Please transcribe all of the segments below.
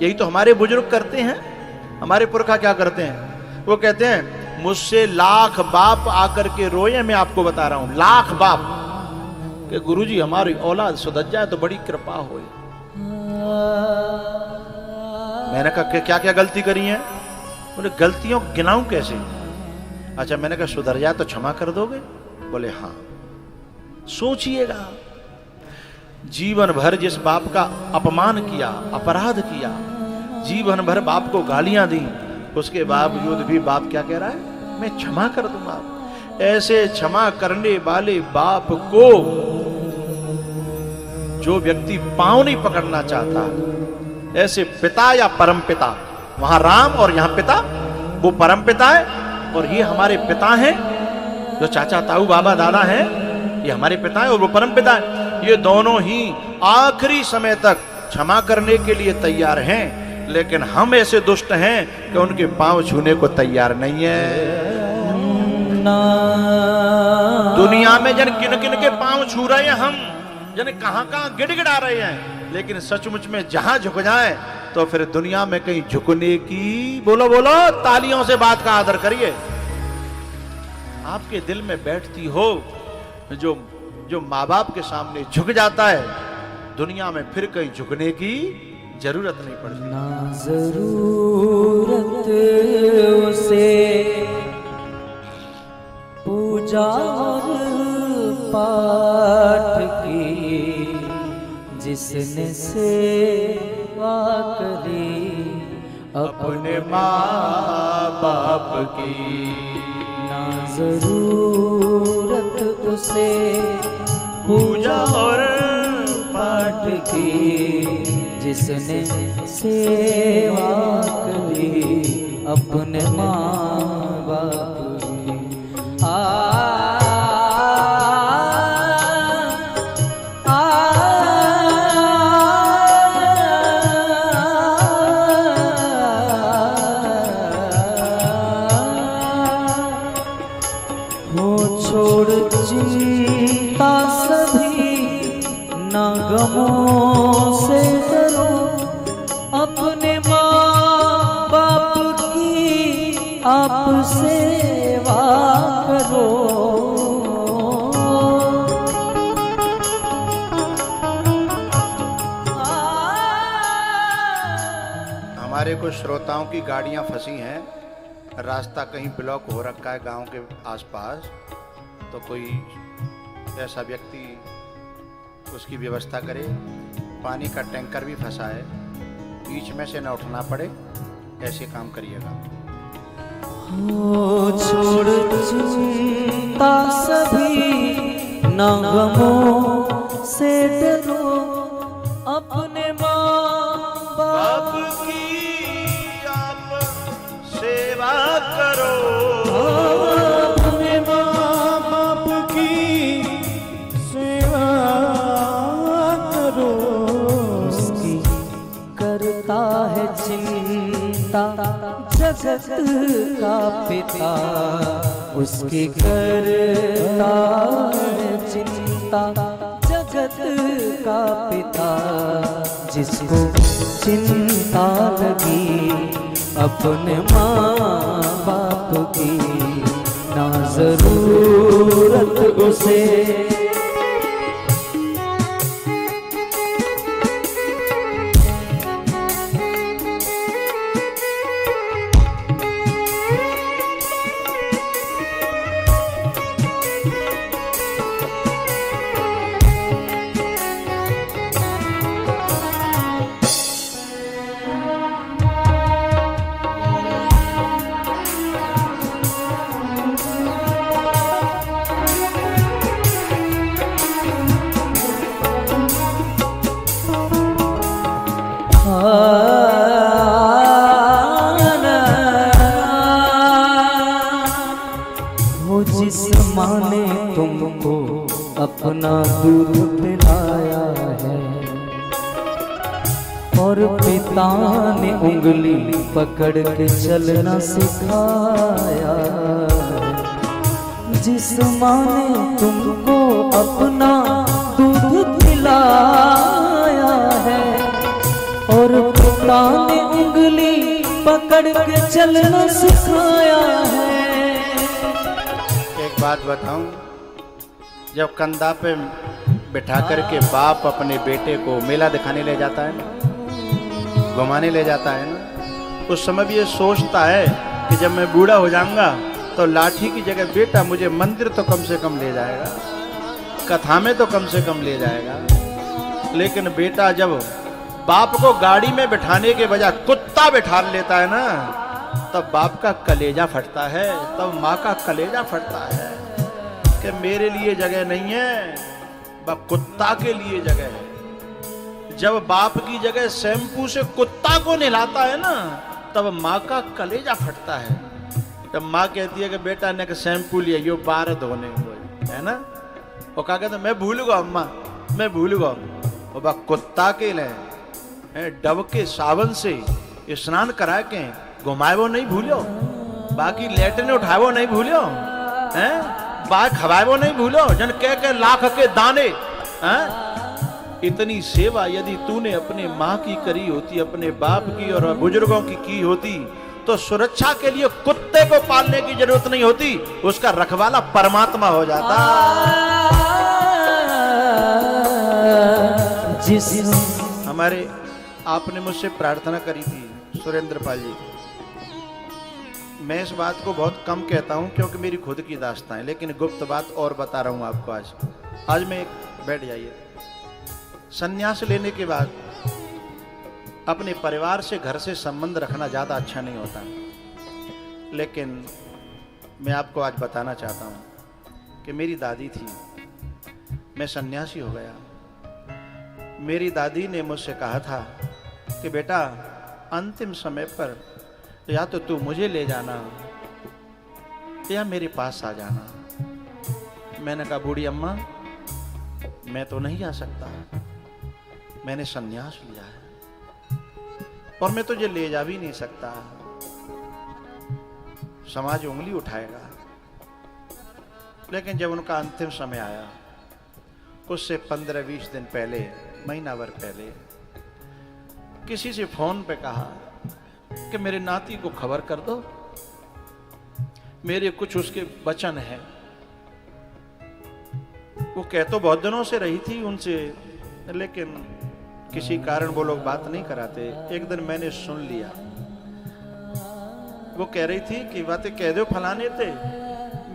यही तो हमारे बुजुर्ग करते हैं। हमारे पुरखा क्या करते हैं? वो कहते हैं मुझसे लाख बाप आकर के रोए, मैं आपको बता रहा हूं, लाख बाप कि गुरुजी हमारी औलाद सुधर जाए तो बड़ी कृपा हो। मैंने कहा क्या क्या गलती करी है? बोले गलतियों गिनाऊं कैसे? अच्छा, मैंने कहा सुधर जाए तो क्षमा कर दोगे? बोले हाँ। सोचिएगा, जीवन भर जिस बाप का अपमान किया, अपराध किया, जीवन भर बाप को गालियां दी, उसके बावजूद भी बाप क्या कह रहा है? मैं क्षमा कर दूंगा। ऐसे क्षमा करने वाले बाप को जो व्यक्ति पांव नहीं पकड़ना चाहता, ऐसे पिता या परम पिता, वहां राम और यहां पिता, वो परम पिता है और ये हमारे पिता हैं, जो चाचा ताऊ बाबा दादा हैं, ये हमारे पिता है और वो परम पिता है। ये दोनों ही आखिरी समय तक क्षमा करने के लिए तैयार हैं, लेकिन हम ऐसे दुष्ट हैं कि उनके पांव छूने को तैयार नहीं है। दुनिया में जन किन किन के पांव छू रहे हैं हम, जन कहां कहां गिड़गिड़ा रहे हैं, लेकिन सचमुच में जहां झुक जाए तो फिर दुनिया में कहीं झुकने की, बोलो बोलो, तालियों से बात का आदर करिए। आपके दिल में बैठती हो, जो माँ बाप के सामने झुक जाता है, दुनिया में फिर कहीं झुकने की जरूरत नहीं पड़ती। ना जरूरत उसे पूजा और पाठ की, जिसने सेवा करी अपने माँ बाप की। ना जरूरत उसे पूजा और पाठ की, जिसने सेवा करी अपने माँ बाप की। छोड़ चिंता सभी, ना गमों से डरो, अपने माँ बाप की आप सेवा करो। हमारे कुछ श्रोताओं की गाड़ियां फंसी हैं, रास्ता कहीं ब्लॉक हो रखा है गांव के आसपास, तो कोई ऐसा व्यक्ति उसकी व्यवस्था करे। पानी का टैंकर भी फंसा है, बीच में से न उठना पड़े, ऐसे काम करिएगा। छोड़ चिंता सभी, ना गमों से डरो, अपने माँ बाप की आप सेवा करो। अपने माँ बाप की सेवा करो। उसकी करता है चिंता जगत का पिता, उसकी करता है चिंता जगत का पिता। जिसको चिंता लगी अपने माँ बाप की, ना जरूरत उसे वो जिस माँ ने तुमको अपना दूध पिलाया है, और पिता ने उंगली पकड़ के चलना सिखाया। जिस माँ ने तुमको अपना दूध पिलाया है, और पिता पिता ने उंगली पकड़ के चलना सिखाया है। एक बात बताऊं, जब कंधा पे बिठा करके बाप अपने बेटे को मेला दिखाने ले जाता है ना, घुमाने ले जाता है ना, उस समय भी ये सोचता है कि जब मैं बूढ़ा हो जाऊंगा तो लाठी की जगह बेटा मुझे मंदिर तो कम से कम ले जाएगा, कथा में तो कम से कम ले जाएगा। लेकिन बेटा जब बाप को गाड़ी में बिठाने के बजाय कुत्ता बिठा लेता है ना, तब बाप का कलेजा फटता है, तब माँ का कलेजा फटता है कि मेरे लिए जगह नहीं है, बस कुत्ता के लिए जगह है। जब बाप की जगह शैम्पू से कुत्ता को नहलाता है ना, तब माँ का कलेजा फटता है। तब माँ कहती है कि बेटा ने शैम्पू लिया, यो 12 धोने हुए, है ना। वो क्या कहते, मैं भूलूंगा अम्मा, मैं भूलूंगा। वो बा कुत्ता के ले डब के सावन से स्नान करा के घुमाए वो नहीं भूलो, बाकी लेटने उठाए वो नहीं भूलो, हैं बात खवाए वो नहीं भूलो, जन कह के लाख के दाने, हैं। इतनी सेवा यदि तूने अपने माँ की करी होती, अपने बाप की और बुजुर्गों की होती, तो सुरक्षा के लिए कुत्ते को पालने की जरूरत नहीं होती, उसका रखवाला परमात्मा हो जाता। हमारे आपने मुझसे प्रार्थना करी थी सुरेंद्र पाल जी, मैं इस बात को बहुत कम कहता हूं क्योंकि मेरी खुद की दास्तां है, लेकिन गुप्त बात और बता रहा हूं आपको आज मैं बैठ जाइए। संन्यास लेने के बाद अपने परिवार से, घर से संबंध रखना ज़्यादा अच्छा नहीं होता, लेकिन मैं आपको आज बताना चाहता हूँ कि मेरी दादी थी, मैं सन्यासी हो गया। मेरी दादी ने मुझसे कहा था कि बेटा अंतिम समय पर या तो तू मुझे ले जाना या मेरे पास आ जाना। मैंने कहा बूढ़ी अम्मा मैं तो नहीं आ सकता, मैंने सन्यास लिया है और मैं तुझे ले जा भी नहीं सकता, समाज उंगली उठाएगा। लेकिन जब उनका अंतिम समय आया, उससे 15-20 दिन पहले, महीना भर पहले, किसी से फोन पे कहा कि मेरे नाती को खबर कर दो, मेरे कुछ उसके वचन हैं। वो कह तो बहुत दिनों से रही थी उनसे, लेकिन किसी कारण वो लोग बात नहीं कराते। एक दिन मैंने सुन लिया, वो कह रही थी कि बातें कह दो फलाने थे,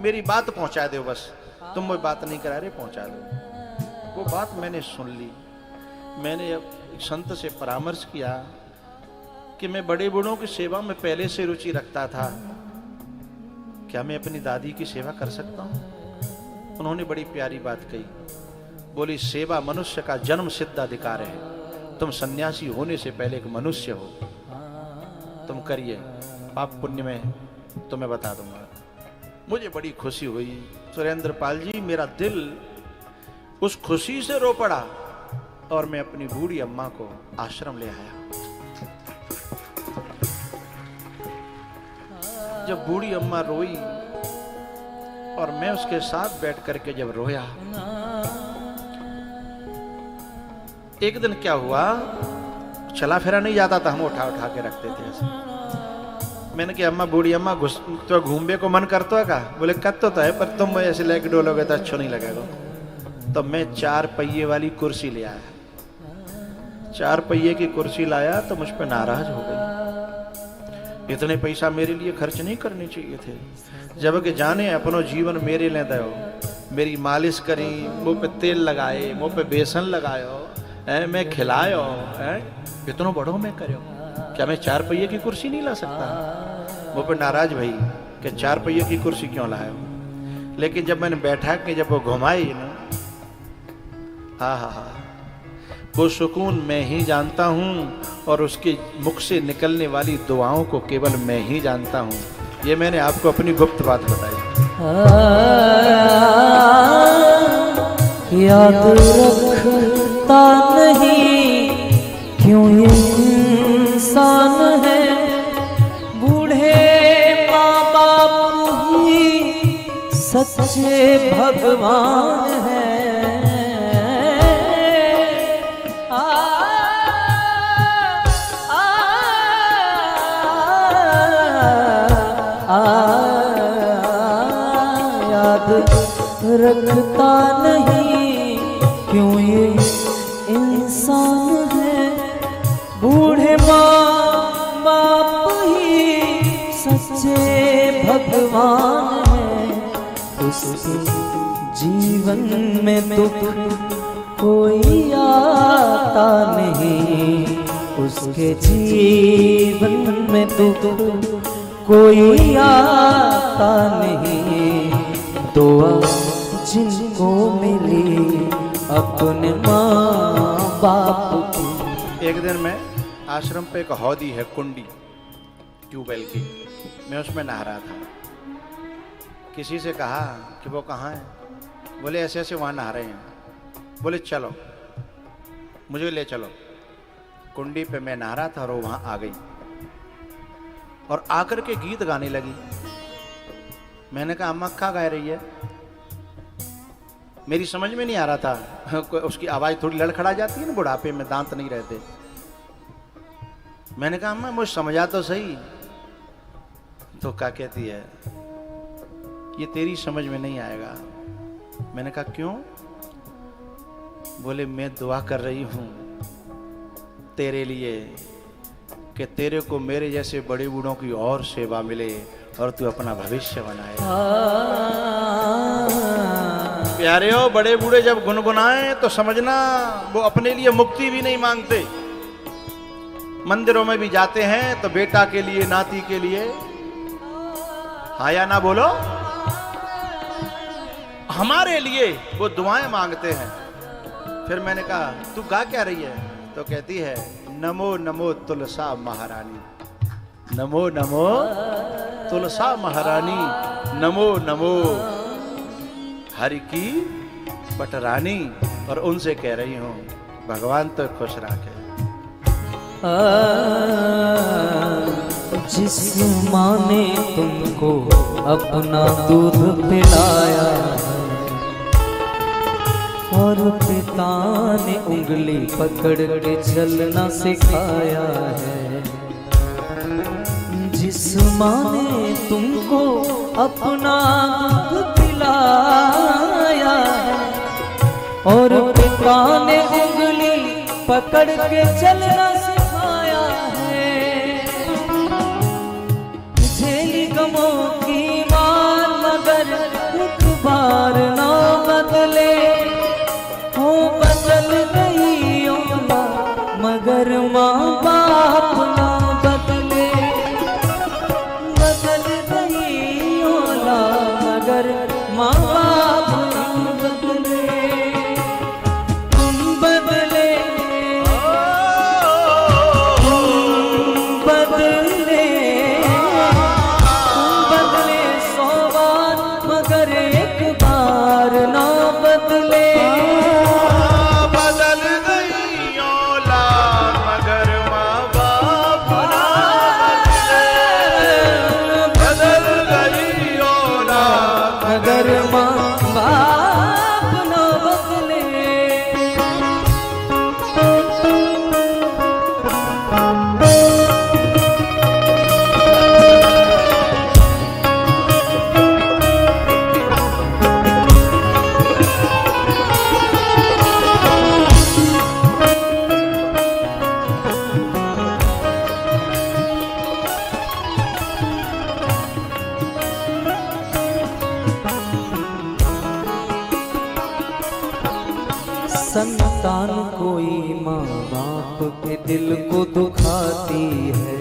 मेरी बात पहुंचा दो, बस तुम वो बात नहीं करा रहे पहुंचा दो। वो बात मैंने सुन ली। मैंने एक संत से परामर्श किया कि मैं बड़े बूढ़ों की सेवा में पहले से रुचि रखता था, क्या मैं अपनी दादी की सेवा कर सकता हूँ? उन्होंने बड़ी प्यारी बात कही, बोली सेवा मनुष्य का जन्म सिद्ध अधिकार है, तुम सन्यासी होने से पहले एक मनुष्य हो, तुम करिए, पाप पुण्य में तुम्हें बता दूंगा। मुझे बड़ी खुशी हुई सुरेंद्र पाल जी, मेरा दिल उस खुशी से रो पड़ा और मैं अपनी बूढ़ी अम्मा को आश्रम ले आया। जब बूढ़ी अम्मा रोई और मैं उसके साथ बैठ करके जब रोया, एक दिन क्या हुआ, चला फिरा नहीं जाता था, हम उठा उठा के रखते थे ऐसे। मैंने कहा अम्मा, बूढ़ी अम्मा तो घूमने को मन करता है का? बोले करता तो है, पर तुम ऐसे लेके डोलोगे तो अच्छा नहीं लगेगा। तो मैं 4 पहिए वाली कुर्सी ले आया। 4 पहिए की कुर्सी लाया तो मुझ पर नाराज हो गई, इतने पैसा मेरे लिए खर्च नहीं करने चाहिए थे, जबकि जाने अपनो जीवन मेरे ले दो। मेरी मालिश करी, मुंह पे तेल लगाए, मुंह पे बेसन लगायो, मैं खिलायो, इतनों बड़ो मैं करो, क्या मैं 4 पहिए की कुर्सी नहीं ला सकता? मुंह पे नाराज भाई कि 4 पहिए की कुर्सी क्यों लायो। लेकिन जब मैंने बैठा के जब वो घुमाई ना, हा, वो सुकून मैं ही जानता हूँ और उसके मुख से निकलने वाली दुआओं को केवल मैं ही जानता हूँ। ये मैंने आपको अपनी गुप्त बात बताई। याद रखता नहीं क्यों ये इंसान है, बूढ़े माँ बाप ही सच्चे भगवान है। आ, आ, आ, रखता नहीं, क्यों ये इंसान है। बूढ़े माँ बाप ही सच्चे भगवान है, उसके जीवन में दुख कोई आता नहीं, उसके जीवन में दुख कोई आता नहीं। दुआ जिनको मिली अपने माँ बाप की। एक दिन मैं आश्रम पे एक हौदी है, कुंडी ट्यूबवेल की, मैं उसमें नहा रहा था। किसी से कहा कि वो कहाँ है, बोले ऐसे ऐसे वहाँ नहा रहे हैं। बोले चलो, मुझे ले चलो। कुंडी पे मैं नहा रहा था और वो वहाँ आ गई और आकर के गीत गाने लगी। मैंने कहा अम्मा क्या गा रही है? मेरी समझ में नहीं आ रहा था, उसकी आवाज़ थोड़ी लड़खड़ा जाती है ना, बुढ़ापे में दांत नहीं रहते। मैंने कहा अम्मा मुझे समझा तो सही। तो क्या कहती है, ये तेरी समझ में नहीं आएगा। मैंने कहा क्यों? बोले मैं दुआ कर रही हूं तेरे लिए कि तेरे को मेरे जैसे बड़े बूढ़ों की और सेवा मिले और तू अपना भविष्य बनाए। प्यारे हो, बड़े बूढ़े जब गुनगुनाएं तो समझना वो अपने लिए मुक्ति भी नहीं मांगते। मंदिरों में भी जाते हैं तो बेटा के लिए, नाती के लिए, हाँ या ना बोलो, हमारे लिए वो दुआएं मांगते हैं। फिर मैंने कहा तू गा क्या रही है? तो कहती है नमो नमो तुलसा महारानी, नमो नमो तुलसा महारानी, नमो नमो हरि की पटरानी। और उनसे कह रही हूं भगवान तो खुश रखे। जिस माँ ने तुमको अपना दूध पिलाया और पिता ने उंगली पकड़ के चलना सिखाया है, जिस माँ ने तुमको अपना दूध पिलाया और पिता ने उंगली पकड़ के चलना सिखाया है, झेली गमों की मार मगर एक बार ना बदले, हो बदल गई औलाद मगर माँ बाप ना बदले, बदल गई औलाद मगर माँ बाप ना बदले। तुम बदले, तुम बदले, तुम बदले 100 बार मगर एक बार ना बदले। संतान कोई माँ बाप के दिल को दुखाती है,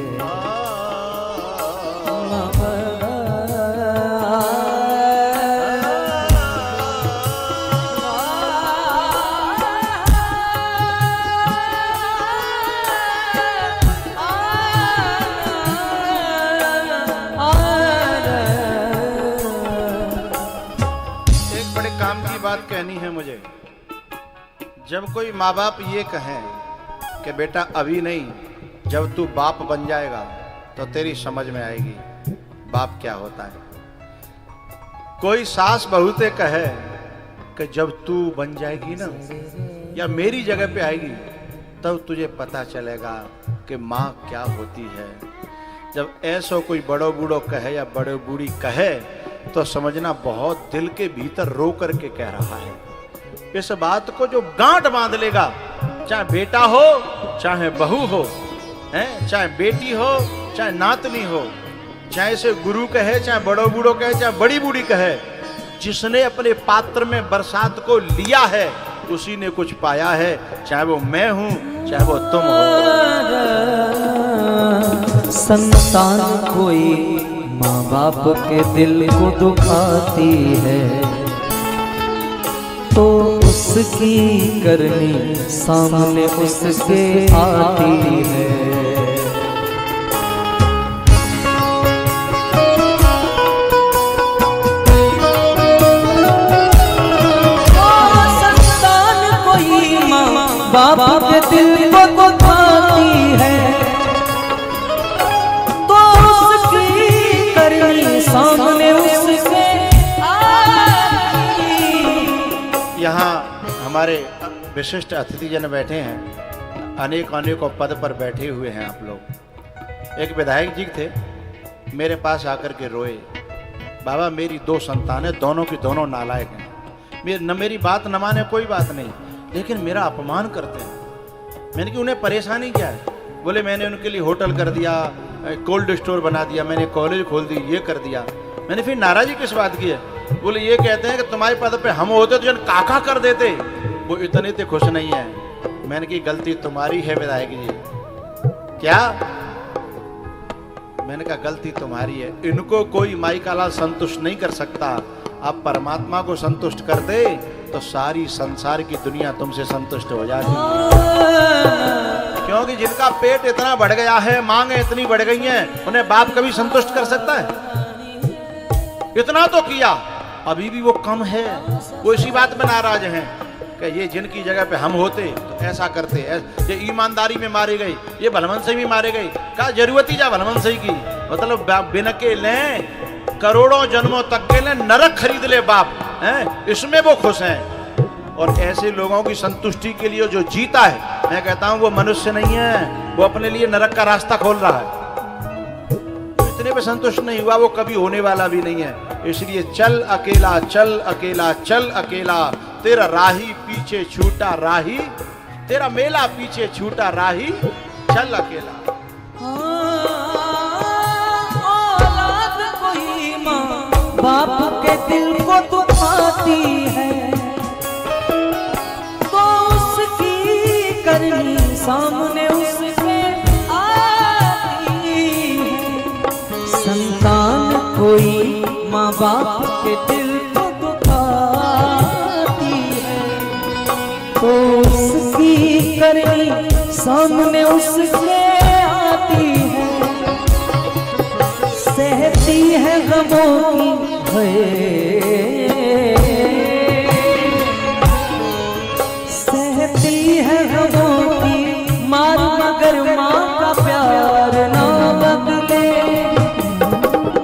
एक बड़े काम की बात कहनी है मुझे। जब कोई माँ बाप ये कहें कि बेटा अभी नहीं, जब तू बाप बन जाएगा तो तेरी समझ में आएगी बाप क्या होता है। कोई सास बहू से कहे कि जब तू बन जाएगी ना या मेरी जगह पे आएगी तब तुझे पता चलेगा कि माँ क्या होती है। जब ऐसो कोई बड़ो बूढ़ो कहे या बड़ो बूढ़ी कहे तो समझना बहुत दिल के भीतर रो करके कह रहा है। इस बात को जो गांठ बांध लेगा, चाहे बेटा हो चाहे बहू हो, चाहे बेटी हो चाहे नातनी हो, चाहे इसे गुरु कहे चाहे बड़ो बूढ़ो कहे चाहे बड़ी बूढ़ी कहे, जिसने अपने पात्र में बरसात को लिया है उसी ने कुछ पाया है, चाहे वो मैं हूं चाहे वो तुम हो। संतान कोई माँ बाप के दिल को दुखाती है तो उसकी करनी सामने उसके आती है। बाप के दिल को दुखाती है तो उसकी करनी सामने उसके आती। यहाँ हमारे विशिष्ट अतिथिजन बैठे हैं, अनेक अनेकों पद पर बैठे हुए हैं आप लोग। एक विधायक जी थे, मेरे पास आकर के रोए, बाबा मेरी 2 संतानें, दोनों की दोनों नालायक हैं, न मेरी बात न माने कोई बात नहीं, लेकिन मेरा अपमान करते हैं। मैंने कि उन्हें परेशानी क्या है? बोले मैंने उनके लिए होटल कर दिया, कोल्ड स्टोर बना दिया, मैंने कॉलेज खोल दी, ये कर दिया। मैंने फिर नाराजी किस बात की है? बोले ये कहते हैं कि तुम्हारे पद पे हम होते तो जन काका कर देते, वो इतने तो खुश नहीं है। मैंने की गलती तुम्हारी है विधायक जी। क्या? मैंने कहा गलती तुम्हारी है, इनको कोई माई का लाल संतुष्ट नहीं कर सकता। आप परमात्मा को संतुष्ट कर दे तो सारी संसार की दुनिया तुमसे संतुष्ट हो जाती है। क्योंकि जिनका पेट इतना बढ़ गया है, मांगे इतनी बढ़ गई हैं, उन्हें बाप कभी संतुष्ट कर सकता है? इतना तो किया, अभी भी वो कम है। वो इसी बात में नाराज हैं कि ये जिनकी जगह पे हम होते तो ऐसा करते, ये ईमानदारी में मारे गए, ये भलवन से भी मारे गए। क्या जरूरत ही जा भलवन से की? मतलब बिन के लें करोड़ों जन्मों तक के लिए नरक खरीद ले बाप, हैं? इसमें वो खुश हैं। और ऐसे लोगों की संतुष्टि के लिए जो जीता है, मैं कहता हूं वो मनुष्य नहीं है, वो अपने लिए नरक का रास्ता खोल रहा है। इतने पे संतुष्ट नहीं हुआ, वो कभी होने वाला भी नहीं है। इसलिए चल अकेला चल अकेला चल अकेला, तेरा राही पीछे छूटा राही, तेरा मेला पीछे छूटा राही, चल अकेला। बाप के दिल को दुखाती है तो उसकी करनी सामने उसके आती है। संतान कोई माँ बाप के दिल को दुखाती है तो उसकी करनी सामने उसके आती है। सहती है गमों की सहती है गमों की मार, मगर माँ का प्यार ना बदले।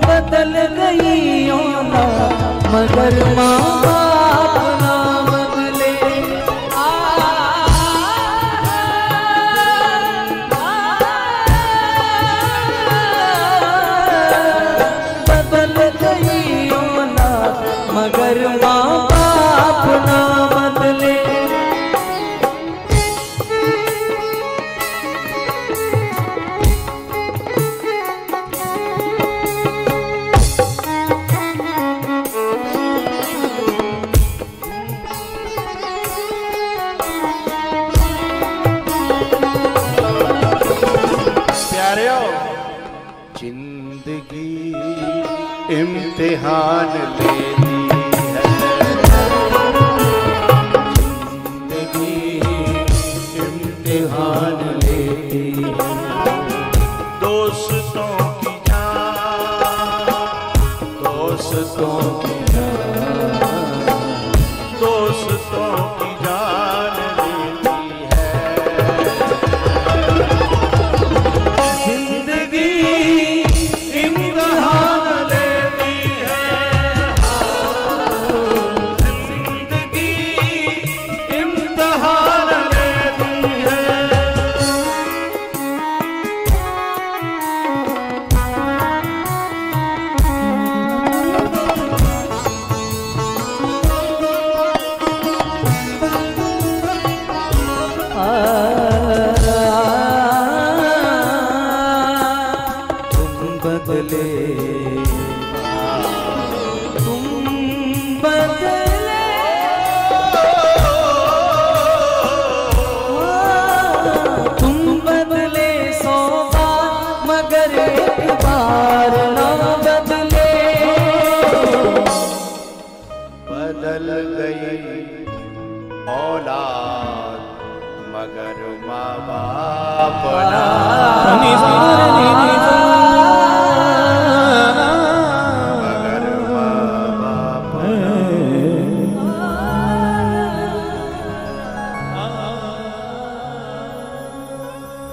बदल गई औलाद मगर माँ बाप ना बदले। बदल गई औलाद मगर माँ बाप ना बदले। जिंदगी इम्तिहान लेती है, जिंदगी इम्तिहान लेती है। दोस्तों की जान, दोस्तों की जान, दोस्तों की जान लेती है। जिंदगी इम्तिहान लेती है, जिंदगी इम्तिहान लेती है। बदले, तुम बदले, तुम बदले 100 बार मगर एक बार ना बदले। बदल गई औलाद मगर माँ बाप ना। मगर माँ बाप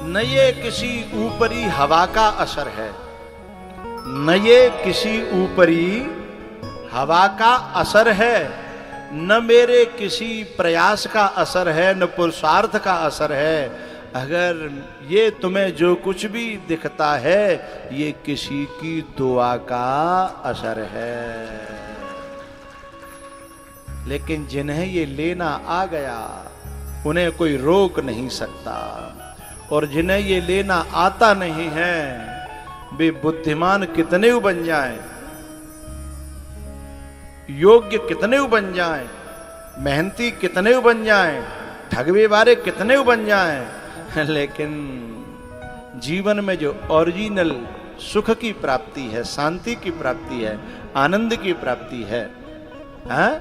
न ये किसी ऊपरी हवा का असर है, न ये किसी ऊपरी हवा का असर है, न मेरे किसी प्रयास का असर है, न पुरुषार्थ का असर है। अगर ये तुम्हें जो कुछ भी दिखता है ये किसी की दुआ का असर है। लेकिन जिन्हें ये लेना आ गया उन्हें कोई रोक नहीं सकता, और जिन्हें ये लेना आता नहीं है वे बुद्धिमान कितने बन जाएं, योग्य कितने बन जाएं, मेहनती कितने बन जाएं, ठगवे वाले कितने बन जाएं, लेकिन जीवन में जो ओरिजिनल सुख की प्राप्ति है, शांति की प्राप्ति है, आनंद की प्राप्ति है, हाँ?